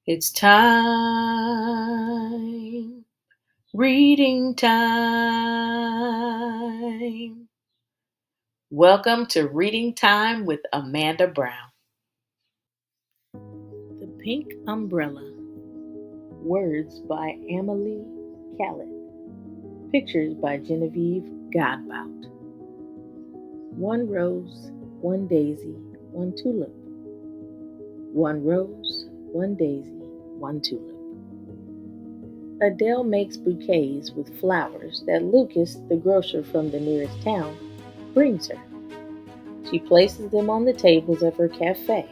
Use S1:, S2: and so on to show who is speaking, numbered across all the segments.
S1: It's time, reading time. Welcome to Reading Time with Amanda Brown. The Pink Umbrella. Words by Amelie Callot. Pictures by Genevieve Godbout. One rose, one daisy, one tulip. One rose, one daisy, one tulip. Adele makes bouquets with flowers that Lucas, the grocer from the nearest town, brings her. She places them on the tables of her cafe,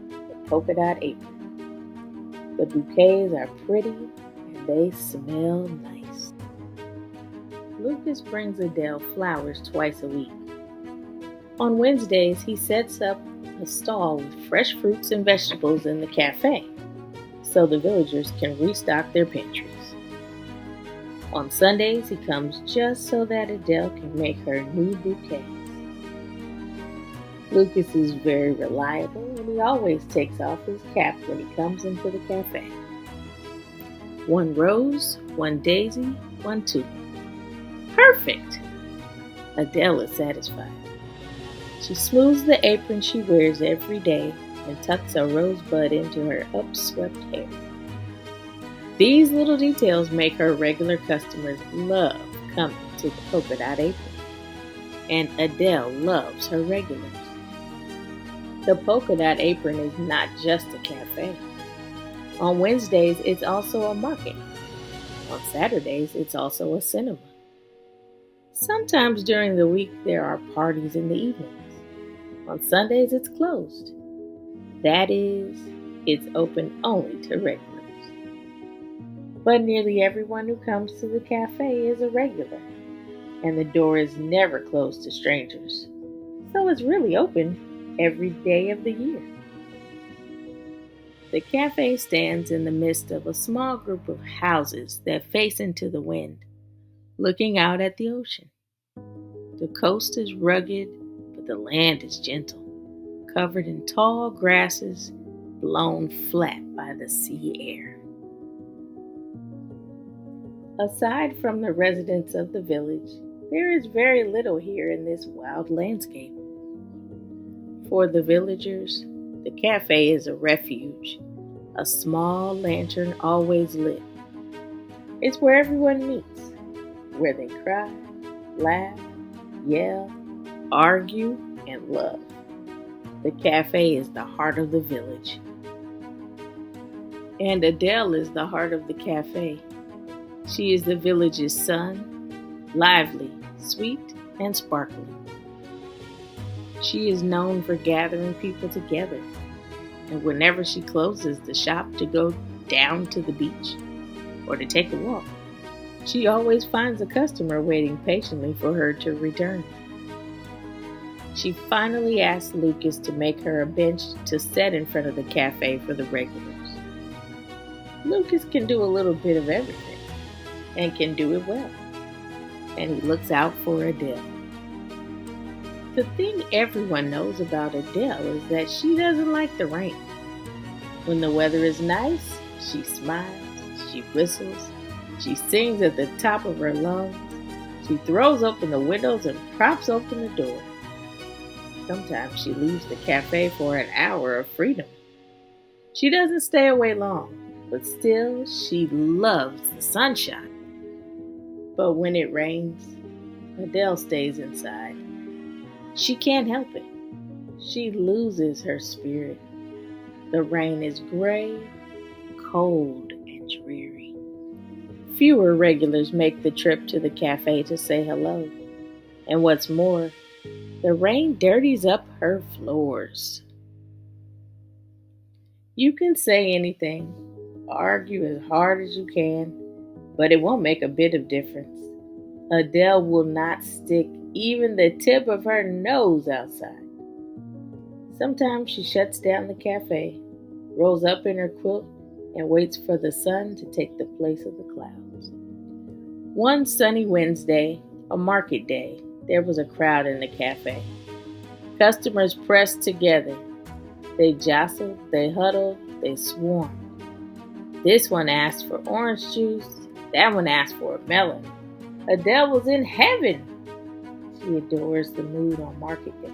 S1: the polka dot apron. The bouquets are pretty and they smell nice. Lucas brings Adele flowers twice a week. On Wednesdays, he sets up a stall with fresh fruits and vegetables in the cafe so the villagers can restock their pantries. On Sundays, he comes just so that Adele can make her new bouquets. Lucas is very reliable and he always takes off his cap when he comes into the cafe. One rose, one daisy, one tulip. Perfect! Adele is satisfied. She smooths the apron she wears every day and tucks a rosebud into her upswept hair. These little details make her regular customers love coming to the polka dot apron, and Adele loves her regulars. The polka dot apron is not just a cafe. On Wednesdays, it's also a market. On Saturdays, it's also a cinema. Sometimes during the week, there are parties in the evenings. On Sundays, it's closed. That is, it's open only to regulars. But nearly everyone who comes to the cafe is a regular, and the door is never closed to strangers. So it's really open every day of the year. The cafe stands in the midst of a small group of houses that face into the wind, looking out at the ocean. The coast is rugged, but the land is gentle, covered in tall grasses blown flat by the sea air. Aside from the residents of the village, there is very little here in this wild landscape. For the villagers, the cafe is a refuge, a small lantern always lit. It's where everyone meets, where they cry, laugh, yell, argue, and love. The cafe is the heart of the village. And Adele is the heart of the cafe. She is the village's sun, lively, sweet, and sparkling. She is known for gathering people together, and whenever she closes the shop to go down to the beach or to take a walk, she always finds a customer waiting patiently for her to return. She finally asks Lucas to make her a bench to set in front of the cafe for the regulars. Lucas can do a little bit of everything, and can do it well. And he looks out for Adele. The thing everyone knows about Adele is that she doesn't like the rain. When the weather is nice, she smiles, she whistles, she sings at the top of her lungs, she throws open the windows and props open the door. Sometimes she leaves the cafe for an hour of freedom. She doesn't stay away long, but still she loves the sunshine. But when it rains, Adele stays inside. She can't help it. She loses her spirit. The rain is gray, cold, and dreary. Fewer regulars make the trip to the cafe to say hello. And what's more, the rain dirties up her floors. You can say anything, argue as hard as you can, but it won't make a bit of difference. Adele will not stick even the tip of her nose outside. Sometimes she shuts down the cafe, rolls up in her quilt, and waits for the sun to take the place of the clouds. One sunny Wednesday, a market day, there was a crowd in the cafe. Customers pressed together. They jostled, they huddled, they swarmed. This one asked for orange juice. That one asked for a melon. Adele was in heaven. She adores the mood on market day.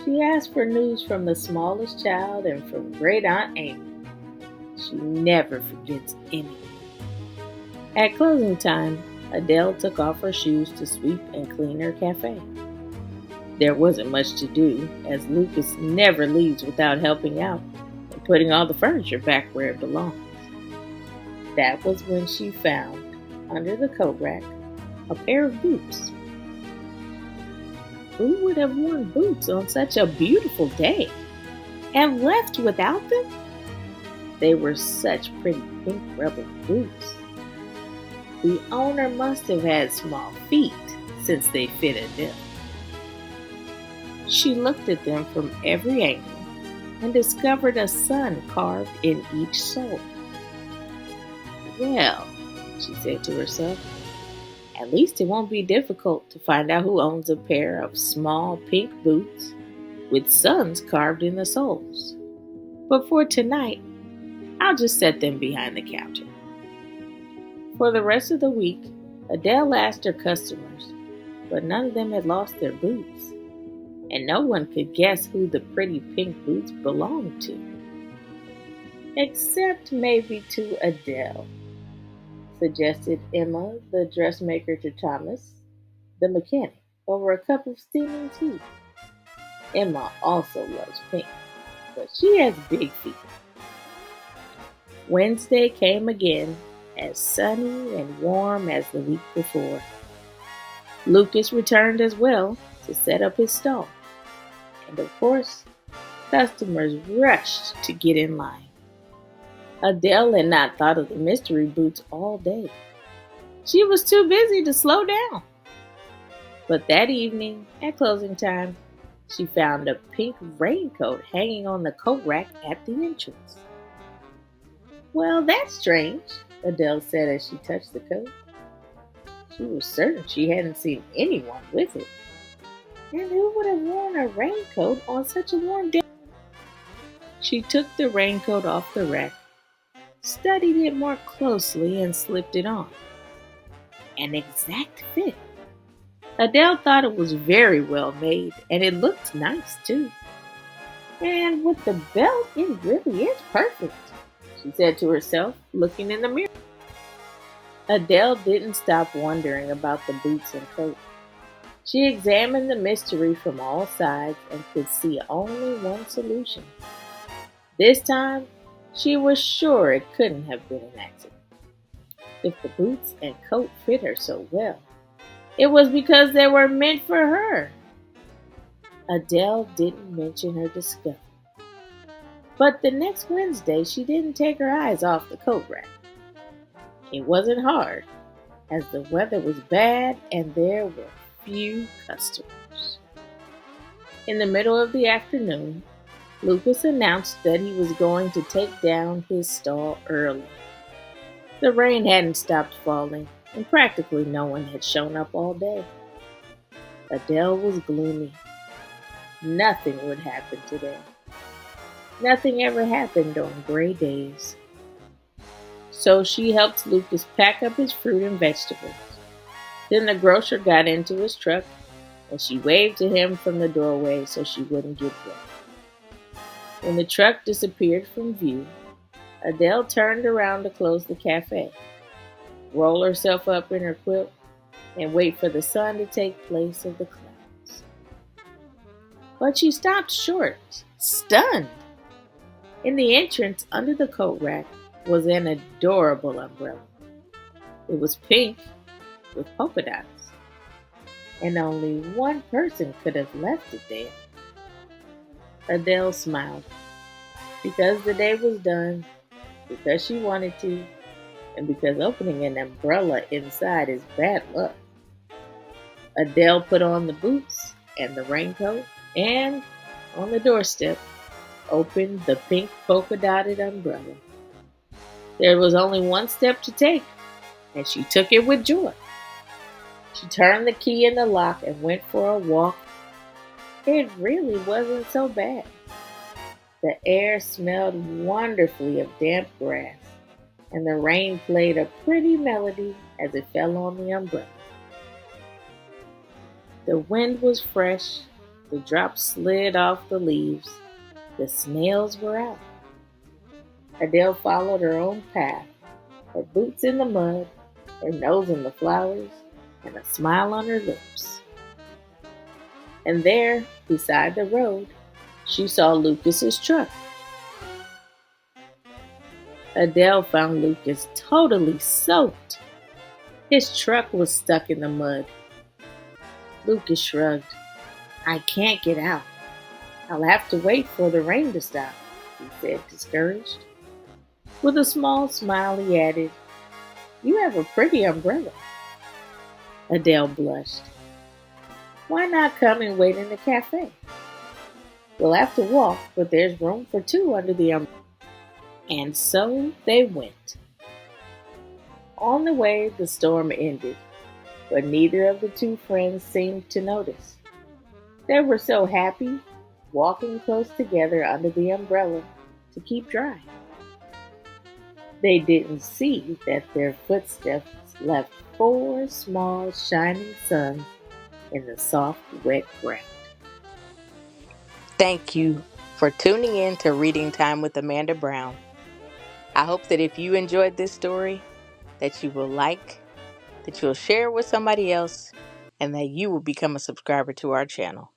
S1: She asked for news from the smallest child and from Great Aunt Amy. She never forgets anything. At closing time, Adele took off her shoes to sweep and clean her cafe. There wasn't much to do, as Lucas never leaves without helping out and putting all the furniture back where it belongs. That was when she found, under the coat rack, a pair of boots. Who would have worn boots on such a beautiful day and left without them? They were such pretty pink rubber boots. The owner must have had small feet since they fit Adele. She looked at them from every angle and discovered a sun carved in each sole. Well, she said to herself, at least it won't be difficult to find out who owns a pair of small pink boots with suns carved in the soles. But for tonight, I'll just set them behind the counter. For the rest of the week, Adele asked her customers, but none of them had lost their boots, and no one could guess who the pretty pink boots belonged to. Except maybe to Adele, suggested Emma, the dressmaker, to Thomas, the mechanic, over a cup of steaming tea. Emma also loves pink, but she has big feet. Wednesday came again, as sunny and warm as the week before. Lucas returned as well to set up his stall. And of course, customers rushed to get in line. Adele had not thought of the mystery boots all day. She was too busy to slow down. But that evening, at closing time, she found a pink raincoat hanging on the coat rack at the entrance. Well, that's strange, Adele said as she touched the coat. She was certain she hadn't seen anyone with it. And who would have worn a raincoat on such a warm day? She took the raincoat off the rack, studied it more closely, and slipped it on. An exact fit. Adele thought it was very well made, and it looked nice too. And with the belt, it really is perfect, she said to herself, looking in the mirror. Adele didn't stop wondering about the boots and coat. She examined the mystery from all sides and could see only one solution. This time, she was sure it couldn't have been an accident. If the boots and coat fit her so well, it was because they were meant for her. Adele didn't mention her discovery. But the next Wednesday, she didn't take her eyes off the coat rack. It wasn't hard, as the weather was bad and there were few customers. In the middle of the afternoon, Lucas announced that he was going to take down his stall early. The rain hadn't stopped falling, and practically no one had shown up all day. Adele was gloomy. Nothing would happen today. Nothing ever happened on gray days. So she helped Lucas pack up his fruit and vegetables. Then the grocer got into his truck, and she waved to him from the doorway so she wouldn't get wet. When the truck disappeared from view, Adele turned around to close the cafe, roll herself up in her quilt, and wait for the sun to take place of the clouds. But she stopped short, stunned. In the entrance under the coat rack was an adorable umbrella. It was pink with polka dots, and only one person could have left it there. Adele smiled, because the day was done, because she wanted to, and because opening an umbrella inside is bad luck. Adele put on the boots and the raincoat, and on the doorstep, opened the pink polka-dotted umbrella. There was only one step to take, and she took it with joy. She turned the key in the lock and went for a walk. It really wasn't so bad. The air smelled wonderfully of damp grass, and the rain played a pretty melody as it fell on the umbrella. The wind was fresh, the drops slid off the leaves, the snails were out. Adele followed her own path, her boots in the mud, her nose in the flowers, and a smile on her lips. And there, beside the road, she saw Lucas's truck. Adele found Lucas totally soaked. His truck was stuck in the mud. Lucas shrugged. I can't get out. I'll have to wait for the rain to stop, he said, discouraged. With a small smile, he added, You have a pretty umbrella. Adele blushed. Why not come and wait in the cafe? We'll have to walk, but there's room for two under the umbrella. And so they went. On the way, the storm ended, but neither of the two friends seemed to notice. They were so happy, walking close together under the umbrella to keep dry. They didn't see that their footsteps left 4 small shining suns in the soft, wet ground. Thank you for tuning in to Reading Time with Amanda Brown. I hope that if you enjoyed this story, that you will that you'll share it with somebody else, and that you will become a subscriber to our channel.